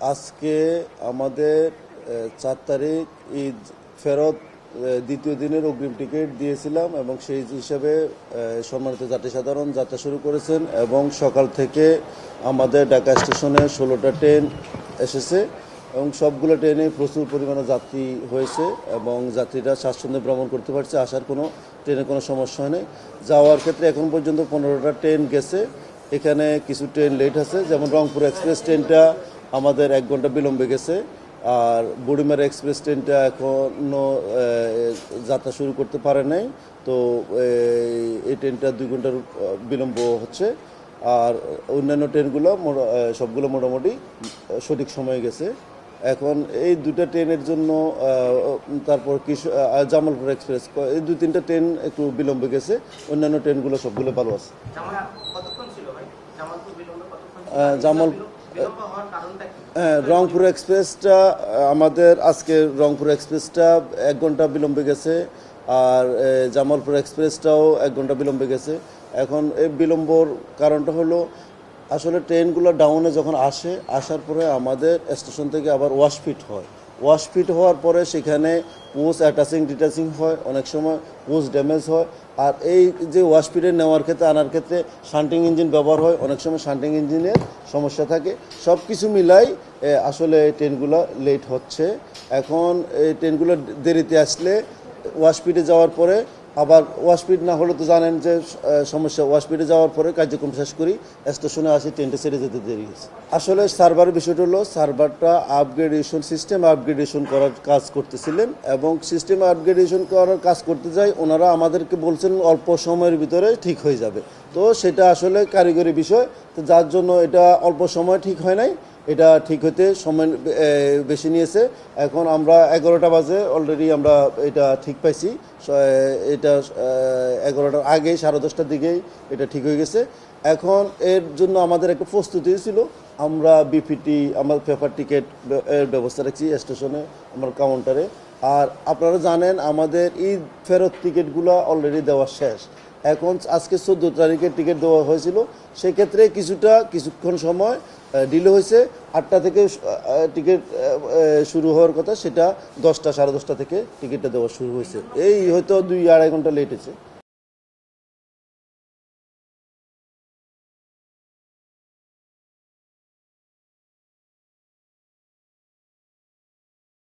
আজকে আমাদের ৪ তারিখ ঈদ ফেরত দ্বিতীয় দিনের অগ্রিম টিকিট দিয়েছিলাম এবং সেই হিসাবে সম্মানিত যাত্রী সাধারণ যাত্রা শুরু করেছেন এবং সকাল থেকে আমাদের ঢাকা স্টেশনে ১৬টা ট্রেন এসেছে এবং সবগুলো ট্রেনে প্রচুর পরিমাণে যাত্রী হয়েছে এবং যাত্রীরা স্বাচ্ছন্দ্যে ভ্রমণ করতে পারছে। আসার কোনো ট্রেনে কোনো সমস্যা নেই। যাওয়ার ক্ষেত্রে এখন পর্যন্ত ১৫টা ট্রেন গেছে। এখানে কিছু ট্রেন লেট আছে, যেমন রংপুর এক্সপ্রেস ট্রেনটা আমাদের ১ ঘন্টা বিলম্বে গেছে, আর বুড়িমারা এক্সপ্রেস ট্রেনটা এখনও যাত্রা শুরু করতে পারে নাই। তো এই ট্রেনটা ২ ঘন্টার বিলম্ব হচ্ছে। আর অন্যান্য ট্রেনগুলো সবগুলো মোটামুটি সঠিক সময়ে গেছে। এখন এই দুটা ট্রেনের জন্য তারপর জামালপুর এক্সপ্রেস, এই ২-৩টা ট্রেন একটু বিলম্বে গেছে। অন্যান্য ট্রেনগুলো সবগুলো ভালো আছে। জামাল রংপুর এক্সপ্রেসটা আমাদের আজকে রংপুর এক্সপ্রেসটা ১ ঘন্টা বিলম্বে গেছে, আর জামালপুর এক্সপ্রেসটাও ১ ঘন্টা বিলম্বে গেছে। এখন এই বিলম্বর কারণটা হলো আসলে ট্রেনগুলো ডাউনে যখন আসার পরে আমাদের স্টেশন থেকে আবার ওয়াশফিট হয়। ওয়াশফিট হওয়ার পরে সেখানে পোস্ট অ্যাটাচিং ডিটাচিং হয়, অনেক সময় পোস্ট ড্যামেজ হয়। আর এই যে ওয়াশফিটে নেওয়ার ক্ষেত্রে আনার ক্ষেত্রে শান্টিং ইঞ্জিন ব্যবহার হয়, অনেক সময় শান্টিং ইঞ্জিনের সমস্যা থাকে। সব কিছু মিলাই আসলে এই ট্রেনগুলো লেট হচ্ছে। এখন এই ট্রেনগুলো দেরিতে আসলে ওয়াশফিটে যাওয়ার পরে আবার ওয়াশফিট না হলে তো জানেন যে সমস্যা। ওয়াশফিটে যাওয়ার পরে কার্যক্রম শেষ করি, স্টেশনে আসি, ট্রেনটা ছেড়ে যেতে দেরি হয়েছে। আসলে সার্ভারের বিষয়টা হলো সার্ভারটা সিস্টেম আপগ্রেডেশন করার কাজ করতেছিলেন এবং সিস্টেম আপগ্রেডেশন করার কাজ করতে যাই ওনারা আমাদেরকে বলছেন অল্প সময়ের ভিতরে ঠিক হয়ে যাবে। তো সেটা আসলে কারিগরি বিষয়, তো যার জন্য এটা অল্প সময় ঠিক হয় নাই, এটা ঠিক হতে সময় বেশি নিয়েছে। এখন আমরা ১১টা বাজে অলরেডি আমরা এটা ঠিক পাইছি। এটা ১১টার আগেই 10:30টার দিকেই এটা ঠিক হয়ে গেছে। এখন এর জন্য আমাদের একটা প্রস্তুতি ছিল। আমরা বিপিটি, আমার পেপার টিকিট এর ব্যবস্থা রাখছি স্টেশনে, আমার কাউন্টারে। আর আপনারা জানেন আমাদের ঈদ ফেরত টিকিটগুলো অলরেডি দেওয়া শেষ। এখন আজকে ১৪ তারিখের টিকিট দেওয়া হয়েছিল, সেক্ষেত্রে কিছুক্ষণ সময় ডিলে হয়েছে। ৮টা থেকে টিকিট শুরু হওয়ার কথা, সেটা 10টা, 10:30 থেকে টিকিটটা দেওয়া শুরু হয়েছে। এই হয়তো ২-২.৫ ঘন্টা লেট হয়েছে।